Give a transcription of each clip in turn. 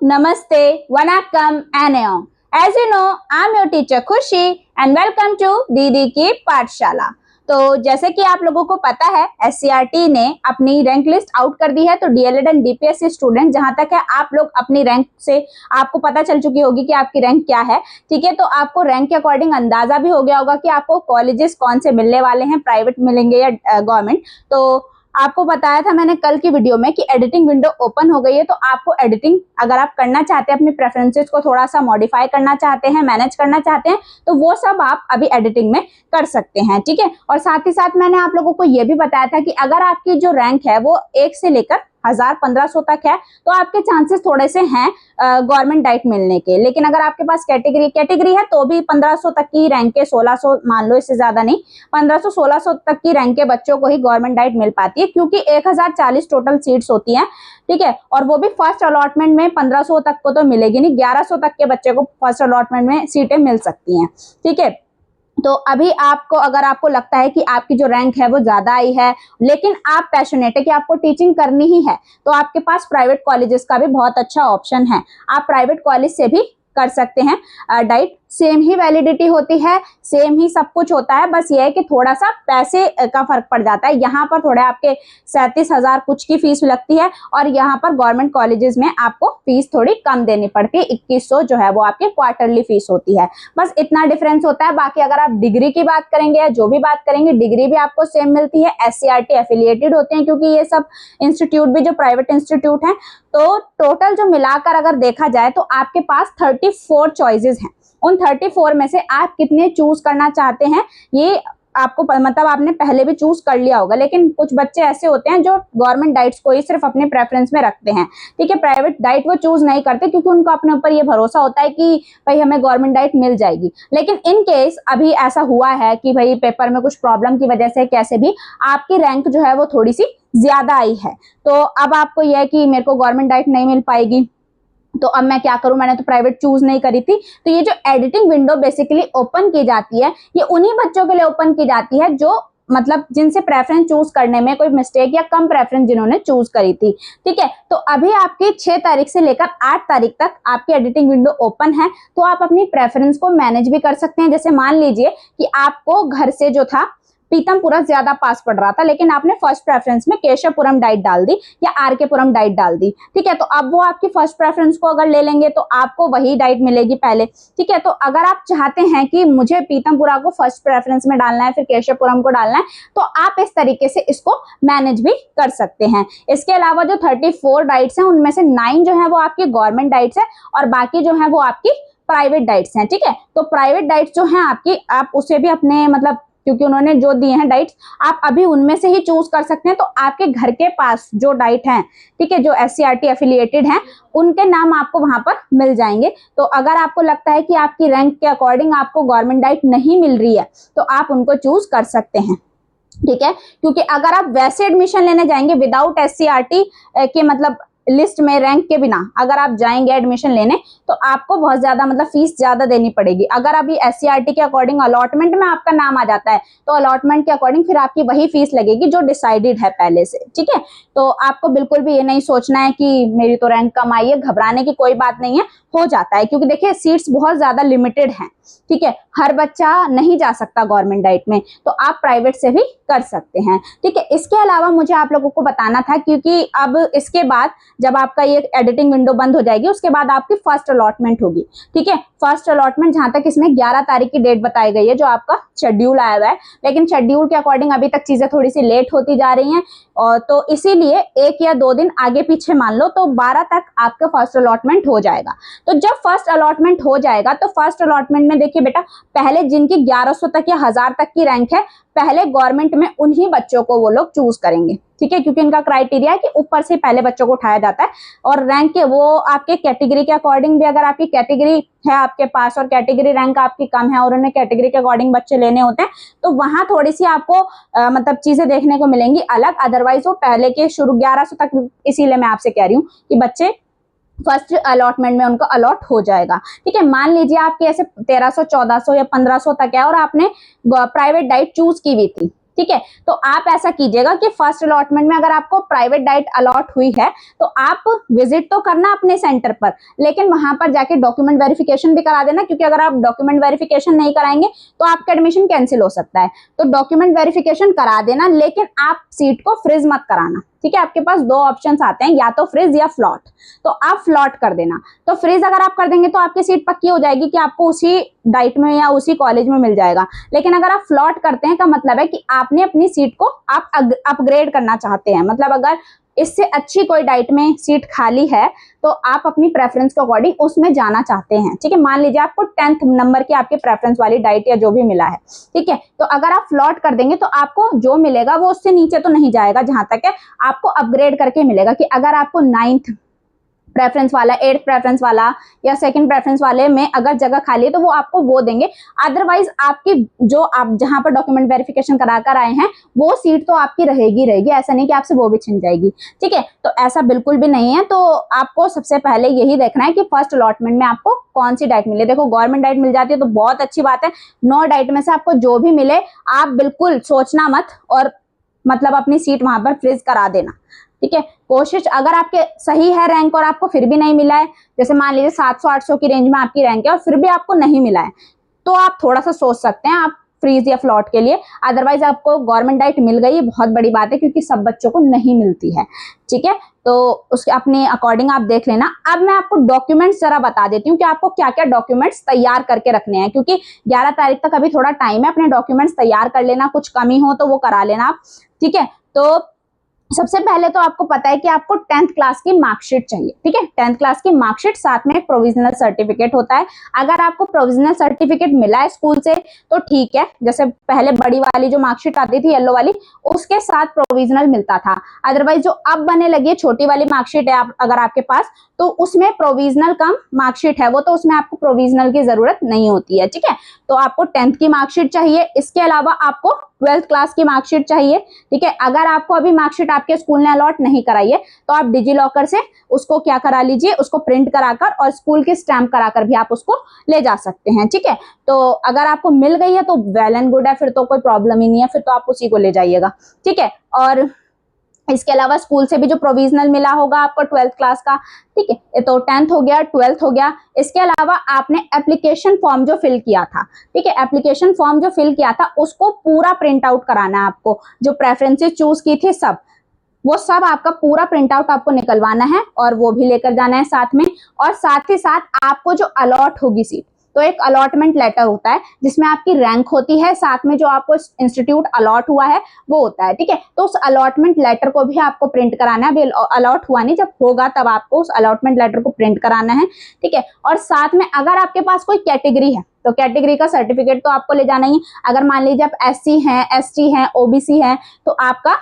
Namaste, Vanakkam, Annyeong. As you know, I'm your teacher Khushi and welcome to दीदी की पाठशाला। तो जैसे कि आप लोगों को पता है एससीईआरटी ने अपनी रैंक लिस्ट आउट कर दी है। तो डीएलएड एंड डीपीएससी स्टूडेंट जहां तक है आप लोग अपनी रैंक से आपको पता चल चुकी होगी कि आपकी रैंक क्या है। ठीक है, तो आपको रैंक के अकॉर्डिंग अंदाजा भी हो गया होगा कि आपको कॉलेजेस कौन से मिलने वाले हैं, प्राइवेट मिलेंगे या गवर्नमेंट। तो आपको बताया था मैंने कल की वीडियो में कि एडिटिंग विंडो ओपन हो गई है। तो आपको एडिटिंग अगर आप करना चाहते हैं, अपने प्रेफरेंसेस को थोड़ा सा मॉडिफाई करना चाहते हैं, मैनेज करना चाहते हैं, तो वो सब आप अभी एडिटिंग में कर सकते हैं। ठीक है, और साथ ही साथ मैंने आप लोगों को ये भी बताया था कि अगर आपकी जो रैंक है वो 1 से लेकर 1000-1500 तक है तो आपके चांसेस थोड़े से हैं गवर्नमेंट डाइट मिलने के। लेकिन अगर आपके पास कैटेगरी है तो भी 1500 तक की रैंक के, 1600 मान लो, इससे ज्यादा नहीं, 1500-1600 तक की रैंक के बच्चों को ही गवर्नमेंट डाइट मिल पाती है, क्योंकि 1040 टोटल सीट्स होती हैं। ठीक है, और वो भी फर्स्ट अलॉटमेंट में 1500 तक को तो मिलेगी नहीं, 1100 तक के बच्चे को फर्स्ट अलॉटमेंट में सीटें मिल सकती हैं। ठीक है, तो अभी आपको, अगर आपको लगता है कि आपकी जो रैंक है वो ज्यादा आई है लेकिन आप पैशनेट है कि आपको टीचिंग करनी ही है, तो आपके पास प्राइवेट कॉलेजेस का भी बहुत अच्छा ऑप्शन है। आप प्राइवेट कॉलेज से भी कर सकते हैं डाइट। सेम ही वैलिडिटी होती है, सेम ही सब कुछ होता है, बस ये है कि थोड़ा सा पैसे का फर्क पड़ जाता है। यहाँ पर थोड़े आपके 37,000 कुछ की फीस लगती है और यहाँ पर गवर्नमेंट कॉलेजेस में आपको फीस थोड़ी कम देनी पड़ती है। 2100 जो है वो आपकी क्वार्टरली फीस होती है, बस इतना डिफरेंस होता है। बाकी अगर आप डिग्री की बात करेंगे या जो भी बात करेंगे, डिग्री भी आपको सेम मिलती है। एससीईआरटी एफिलिएटेड होते हैं, क्योंकि ये सब इंस्टीट्यूट भी जो प्राइवेट इंस्टीट्यूट हैं। तो टोटल जो मिलाकर अगर देखा जाए तो आपके पास 34 चॉइसेस हैं। उन 34 में से आप कितने चूज करना चाहते हैं ये आपको मतलब आपने पहले भी चूज कर लिया होगा। लेकिन कुछ बच्चे ऐसे होते हैं जो गवर्नमेंट डाइट्स को ही सिर्फ अपने प्रेफरेंस में रखते हैं। ठीक है, प्राइवेट डाइट वो चूज नहीं करते क्योंकि उनको अपने ऊपर ये भरोसा होता है कि भाई हमें गवर्नमेंट डाइट मिल जाएगी। लेकिन इन केस अभी ऐसा हुआ है कि भाई पेपर में कुछ प्रॉब्लम की वजह से कैसे भी आपकी रैंक जो है वो थोड़ी सी ज्यादा आई है, तो अब आपको यह है कि मेरे को गवर्नमेंट डाइट नहीं मिल पाएगी, तो अब मैं क्या करूं, मैंने तो प्राइवेट चूज नहीं करी थी। तो ये जो एडिटिंग विंडो बेसिकली ओपन की जाती है, ये उन्हीं बच्चों के लिए ओपन की जाती है जो मतलब जिनसे प्रेफरेंस चूज करने में कोई मिस्टेक या कम प्रेफरेंस जिन्होंने चूज करी थी। ठीक है, तो अभी आपकी 6 तारीख से लेकर 8 तारीख तक आपकी एडिटिंग विंडो ओपन है। तो आप अपनी प्रेफरेंस को मैनेज भी कर सकते हैं। जैसे मान लीजिए कि आपको घर से जो था पीतमपुरा ज्यादा पास पड़ रहा था, लेकिन आपने फर्स्ट प्रेफरेंस में केशवपुरम डाइट डाल दी या आरकेपुरम डाइट डाल दी। ठीक है, तो अब वो आपकी फर्स्ट प्रेफरेंस को अगर ले लेंगे तो आपको वही डाइट मिलेगी पहले। ठीक है, तो अगर आप चाहते हैं कि मुझे पीतमपुरा को फर्स्ट प्रेफरेंस में डालना है, फिर केशवपुरम को डालना है, तो आप इस तरीके से इसको मैनेज भी कर सकते हैं। इसके अलावा जो 34 डाइट्स हैं उनमें से 9 जो है वो आपकी गवर्नमेंट डाइट्स है और बाकी जो है वो आपकी प्राइवेट डाइट्स हैं। ठीक है, तो प्राइवेट डाइट्स जो है आपकी, आप उसे भी अपने मतलब क्योंकि उन्होंने जो दिए हैं डाइट्स, आप अभी उनमें से ही चूज कर सकते हैं। तो आपके घर के पास जो डाइट हैं, ठीक है, जो एससीईआरटी एफिलिएटेड हैं, उनके नाम आपको वहां पर मिल जाएंगे। तो अगर आपको लगता है कि आपकी रैंक के अकॉर्डिंग आपको गवर्नमेंट डाइट नहीं मिल रही है तो आप उनको चूज कर सकते हैं। ठीक है, क्योंकि अगर आप वैसे एडमिशन लेने जाएंगे विदाउट एससीईआरटी के मतलब लिस्ट में रैंक के बिना अगर आप जाएंगे एडमिशन लेने, तो आपको बहुत ज्यादा मतलब फीस ज्यादा देनी पड़ेगी। अगर अभी एससीईआरटी के अकॉर्डिंग अलॉटमेंट में आपका नाम आ जाता है तो अलॉटमेंट के अकॉर्डिंग फिर आपकी वही फीस लगेगी जो डिसाइडेड है पहले से। ठीक है, तो आपको बिल्कुल भी ये नहीं सोचना है कि मेरी तो रैंक कम आई है, घबराने की कोई बात नहीं है, हो जाता है। क्योंकि देखिए सीट्स बहुत ज्यादा लिमिटेड हैं। ठीक है, हर बच्चा नहीं जा सकता गवर्नमेंट डाइट में, तो आप प्राइवेट से भी कर सकते हैं। ठीक है, इसके अलावा मुझे आप लोगों को बताना था, क्योंकि अब इसके बाद जब आपका ये एडिटिंग विंडो बंद हो जाएगी उसके बाद आपकी फर्स्ट अलॉटमेंट होगी। ठीक है, फर्स्ट अलॉटमेंट जहां तक इसमें 11 तारीख की डेट बताई गई है जो आपका शेड्यूल आया हुआ है, लेकिन शेड्यूल के अकॉर्डिंग अभी तक चीजें थोड़ी सी लेट होती जा रही हैं, और तो इसीलिए 1 या 2 दिन आगे पीछे मान लो तो 12 तक आपका फर्स्ट अलॉटमेंट हो जाएगा। तो जब फर्स्ट अलॉटमेंट हो जाएगा तो फर्स्ट अलॉटमेंट में देखिए बेटा, पहले जिनकी 1100 तक या 1000 तक की रैंक है, पहले गवर्नमेंट में उन्हीं बच्चों को वो लोग चूज करेंगे। ठीक है, क्योंकि इनका क्राइटेरिया है कि ऊपर से पहले बच्चों को उठाया जाता है, और रैंक के वो आपके कैटेगरी के अकॉर्डिंग भी, अगर आपकी कैटेगरी है आपके पास और कैटेगरी रैंक आपकी कम है और उन्हें कैटेगरी के अकॉर्डिंग बच्चे लेने होते हैं, तो वहां थोड़ी सी आपको मतलब चीजें देखने को मिलेंगी अलग। अदरवाइज वो पहले के शुरू 1100 तक, इसीलिए मैं आपसे कह रही हूँ कि बच्चे फर्स्ट अलॉटमेंट में उनको अलॉट हो जाएगा। ठीक है, मान लीजिए आपके ऐसे 1300, 1400 या 1500 तक है और आपने प्राइवेट डाइट चूज की हुई थी। ठीक है। तो आप ऐसा कीजिएगा कि फर्स्ट अलॉटमेंट में अगर आपको प्राइवेट डाइट अलॉट हुई है तो आप विजिट तो करना अपने सेंटर पर, लेकिन वहां पर जाके डॉक्यूमेंट वेरिफिकेशन भी करा देना, क्योंकि अगर आप डॉक्यूमेंट वेरिफिकेशन नहीं कराएंगे तो आपका एडमिशन कैंसिल हो सकता है। तो डॉक्यूमेंट वेरिफिकेशन करा देना, लेकिन आप सीट को फ्रीज मत कराना, ठीक है। आपके पास दो ऑप्शंस आते हैं, या तो फ्रीज या फ्लॉट, तो आप फ्लॉट कर देना। तो फ्रीज अगर आप कर देंगे तो आपकी सीट पक्की हो जाएगी कि आपको उसी डाइट में या उसी कॉलेज में मिल जाएगा। लेकिन अगर आप फ्लॉट करते हैं का मतलब है कि आपने अपनी सीट को आप अपग्रेड करना चाहते हैं, मतलब अगर इससे अच्छी कोई डाइट में सीट खाली है तो आप अपनी प्रेफरेंस के अकॉर्डिंग उसमें जाना चाहते हैं, ठीक है। मान लीजिए आपको 10th नंबर की आपके प्रेफरेंस वाली डाइट या जो भी मिला है, ठीक है, तो अगर आप फ्लॉट कर देंगे तो आपको जो मिलेगा वो उससे नीचे तो नहीं जाएगा, जहां तक है आपको अपग्रेड करके मिलेगा कि अगर आपको 9th प्रेफरेंस वाला, 8th प्रेफरेंस वाला या 2nd प्रेफरेंस वाले में अगर जगह खाली है तो वो आपको वो देंगे। अदरवाइज आपकी जो आप जहां पर डॉक्यूमेंट वेरिफिकेशन करा कर आए हैं वो सीट तो आपकी रहेगी रहेगी, ऐसा नहीं कि आपसे वो भी छिन जाएगी, ठीक है। तो ऐसा बिल्कुल भी नहीं है। तो आपको सबसे पहले यही देखना है कि फर्स्ट अलॉटमेंट में आपको कौन सी डाइट मिले। देखो गवर्नमेंट डाइट मिल जाती है तो बहुत अच्छी बात है, 9 डाइट में से आपको जो भी मिले आप बिल्कुल सोचना मत और मतलब अपनी सीट वहां पर फ्रीज करा देना, ठीक है। कोशिश अगर आपके सही है रैंक और आपको फिर भी नहीं मिला है, जैसे मान लीजिए 700-800 की रेंज में आपकी रैंक है और फिर भी आपको नहीं मिला है, तो आप थोड़ा सा सोच सकते हैं आप फ्रीज या फ्लॉट के लिए। अदरवाइज आपको गवर्नमेंट डाइट मिल गई, ये बहुत बड़ी बात है क्योंकि सब बच्चों को नहीं मिलती है, ठीक है। तो उसके अपने अकॉर्डिंग आप देख लेना। अब मैं आपको डॉक्यूमेंट्स जरा बता देती हूँ कि आपको क्या क्या डॉक्यूमेंट्स तैयार करके रखने हैं, क्योंकि 11 तारीख तक अभी थोड़ा टाइम है, अपने डॉक्यूमेंट्स तैयार कर लेना, कुछ कमी हो तो वो करा लेना आप, ठीक है। तो सबसे पहले तो आपको पता है कि आपको 10th क्लास की मार्कशीट चाहिए, ठीक है। 10th क्लास की मार्कशीट, साथ में एक प्रोविजनल सर्टिफिकेट होता है। अगर आपको प्रोविजनल सर्टिफिकेट मिला है स्कूल से तो ठीक है, जैसे पहले बड़ी वाली जो मार्कशीट आती थी येलो वाली, उसके साथ प्रोविजनल मिलता था। अदरवाइज जो अब बने लगी है छोटी वाली मार्कशीट है अगर आपके पास, तो उसमें प्रोविजनल कम मार्कशीट है वो, तो उसमें आपको प्रोविजनल की जरूरत नहीं होती है, ठीक है। तो आपको 10th की मार्कशीट चाहिए, इसके अलावा आपको 12th क्लास की मार्कशीट चाहिए, ठीक है। अगर आपको अभी मार्कशीट आपके स्कूल ने अलॉट नहीं कराई है तो आप डिजी लॉकर से उसको क्या करा लीजिए, उसको प्रिंट कराकर और स्कूल की स्टैंप कराकर भी आप उसको ले जा सकते हैं, ठीक है। तो अगर आपको मिल गई है तो वेल एंड गुड है, फिर तो कोई प्रॉब्लम ही नहीं है, फिर तो आप उसी को ले जाइएगा, ठीक है। और इसके अलावा स्कूल से भी जो प्रोविजनल मिला होगा आपको 12th क्लास का, ठीक है, ये तो 10th हो गया, 12th हो गया। इसके अलावा आपने एप्लीकेशन फॉर्म जो फिल किया था, ठीक है, एप्लीकेशन फॉर्म जो फिल किया था उसको पूरा प्रिंट आउट कराना है आपको, जो प्रेफरेंसेस चूज की थी सब, वो सब आपका पूरा प्रिंट आउट आपको निकलवाना है और वो भी लेकर जाना है साथ में। और साथ ही साथ आपको जो अलॉट होगी सीट, तो एक अलॉटमेंट लेटर होता है जिसमें आपकी रैंक होती है, साथ में जो आपको इंस्टीट्यूट अलॉट हुआ है वो होता है, ठीक है। तो उस अलॉटमेंट लेटर को भी आपको प्रिंट कराना है, अभी अलॉट हुआ नहीं, जब होगा तब आपको उस अलॉटमेंट लेटर को प्रिंट कराना है, ठीक है। और साथ में अगर आपके पास कोई कैटेगरी है तो कैटेगरी का सर्टिफिकेट तो आपको ले जाना ही है। अगर मान लीजिए आप SC हैं, ST हैं, OBC हैं, तो आपका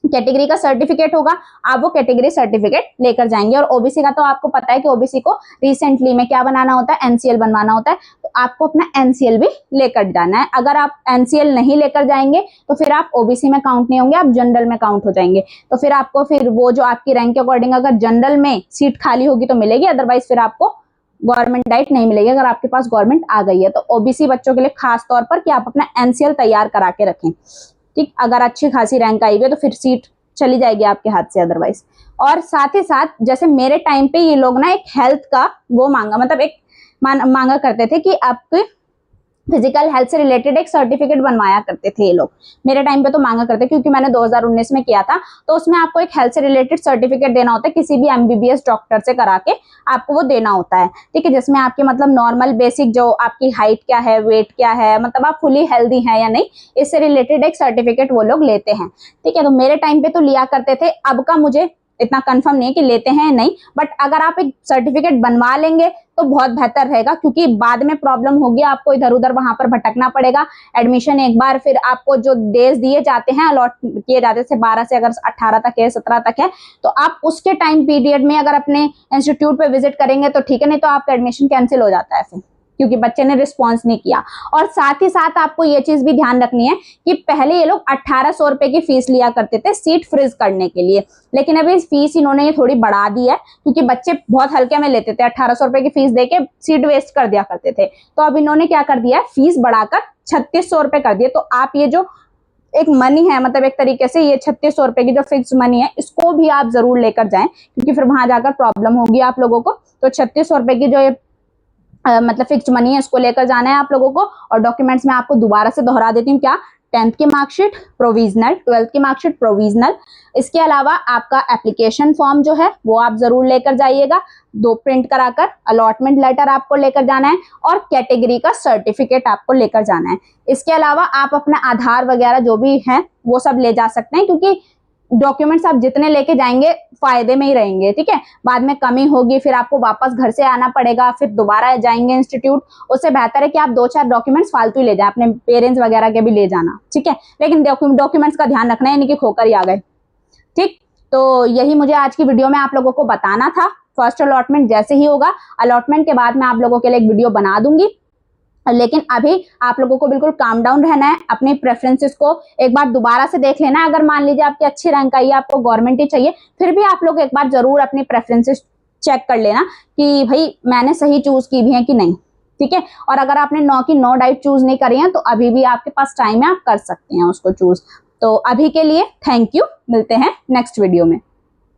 कैटेगरी का सर्टिफिकेट होगा, आप वो कैटेगरी सर्टिफिकेट लेकर जाएंगे। और ओबीसी का तो आपको पता है कि ओबीसी को रिसेंटली में क्या बनाना होता है, एनसीएल बनवाना होता है, तो आपको अपना एनसीएल भी लेकर जाना है। अगर आप एनसीएल नहीं लेकर जाएंगे तो फिर आप ओबीसी में काउंट नहीं होंगे, आप जनरल में काउंट हो जाएंगे। तो फिर आपको फिर वो जो आपकी रैंक के अकॉर्डिंग अगर जनरल में सीट खाली होगी तो मिलेगी, अदरवाइज फिर आपको गवर्नमेंट डाइट नहीं मिलेगी अगर आपके पास गवर्नमेंट आ गई है। तो ओबीसी बच्चों के लिए खास तौर पर कि आप अपना एनसीएल तैयार करा के रखें, ठीक। अगर अच्छी खासी रैंक आई हुई है तो फिर सीट चली जाएगी आपके हाथ से अदरवाइज। और साथ ही साथ जैसे मेरे टाइम पे ये लोग ना एक हेल्थ का वो मांगा, मतलब एक मांगा करते थे कि आपके फिजिकल हेल्थ से रिलेटेड एक सर्टिफिकेट बनवाया करते थे ये लोग। मेरे टाइम पे तो मांगा करते, क्योंकि मैंने 2019 में किया था, तो उसमें आपको एक हेल्थ से रिलेटेड सर्टिफिकेट देना होता है, किसी भी MBBS डॉक्टर से करा के आपको वो देना होता है, ठीक है। जिसमें आपके मतलब नॉर्मल बेसिक जो आपकी हाइट क्या है, वेट क्या है, मतलब आप फुली हेल्दी हैं या नहीं, इससे रिलेटेड एक सर्टिफिकेट वो लोग लेते हैं, ठीक है। तो मेरे टाइम पे तो लिया करते थे, अब का मुझे इतना कंफर्म नहीं है कि लेते हैं नहीं, बट अगर आप एक सर्टिफिकेट बनवा लेंगे तो बहुत बेहतर रहेगा, क्योंकि बाद में प्रॉब्लम होगी, आपको इधर उधर वहां पर भटकना पड़ेगा। एडमिशन एक बार फिर आपको जो डेज दिए जाते हैं, अलॉट किए जाते हैं 12 से अगर 18 तक है, 17 तक है, तो आप उसके टाइम पीरियड में अगर अपने इंस्टीट्यूट पे विजिट करेंगे तो ठीक है, नहीं तो आपका एडमिशन कैंसिल हो जाता है फिर, क्योंकि बच्चे ने रिस्पॉन्स नहीं किया। और साथ ही साथ आपको ये चीज भी ध्यान रखनी है कि पहले ये लोग 1800 रुपए की फीस लिया करते थे सीट फ्रीज करने के लिए, लेकिन अभी फीस इन्होंने ये थोड़ी बढ़ा दी है, क्योंकि बच्चे बहुत हल्के में लेते थे, 1800 रुपए की फीस देके सीट वेस्ट कर दिया करते थे। तो अब इन्होंने क्या कर दिया है, फीस बढ़ाकर 3600 रुपए कर दिए। तो आप ये जो एक मनी है, मतलब एक तरीके से ये 3600 रुपए की जो फिक्स मनी है, इसको भी आप जरूर लेकर जाएं, क्योंकि फिर वहां जाकर प्रॉब्लम होगी आप लोगों को। तो 3600 रुपए की जो ये मतलब फिक्स्ड मनी है, इसको लेकर जाना है आप लोगों को। और डॉक्यूमेंट्स में आपको दोबारा से दोहरा देती हूँ, क्या 10th की मार्कशीट प्रोविजनल, 12th की मार्कशीट प्रोविजनल, इसके अलावा आपका एप्लीकेशन फॉर्म जो है वो आप जरूर लेकर जाइएगा 2 प्रिंट कराकर, अलॉटमेंट लेटर आपको लेकर जाना है, और कैटेगरी का सर्टिफिकेट आपको लेकर जाना है। इसके अलावा आप अपना आधार वगैरह जो भी है वो सब ले जा सकते हैं, क्योंकि डॉक्यूमेंट्स आप जितने लेके जाएंगे फायदे में ही रहेंगे, ठीक है। बाद में कमी होगी, फिर आपको वापस घर से आना पड़ेगा, फिर दोबारा जाएंगे इंस्टीट्यूट, उससे बेहतर है कि आप 2-4 डॉक्यूमेंट्स फालतू ही ले जाएं, अपने पेरेंट्स वगैरह के भी ले जाना, ठीक है। लेकिन डॉक्यूमेंट्स का ध्यान रखना है, यानी कि खोकर ही आ गए, ठीक। तो यही मुझे आज की वीडियो में आप लोगों को बताना था। फर्स्ट अलॉटमेंट जैसे ही होगा, अलॉटमेंट के बाद मैं आप लोगों के लिए एक वीडियो बना दूंगी, लेकिन अभी आप लोगों को बिल्कुल काम डाउन रहना है। अपने प्रेफरेंसेस को एक बार दोबारा से देख लेना। अगर मान लीजिए आपकी अच्छी रैंक आई है, आपको गवर्नमेंट ही चाहिए, फिर भी आप लोग एक बार जरूर अपनी प्रेफरेंसेस चेक कर लेना कि भाई मैंने सही चूज की भी है कि नहीं, ठीक है। और अगर आपने 9 की 9 डाइट चूज नहीं करी है, तो अभी भी आपके पास टाइम है, आप कर सकते हैं उसको चूज। तो अभी के लिए थैंक यू, मिलते हैं नेक्स्ट वीडियो में।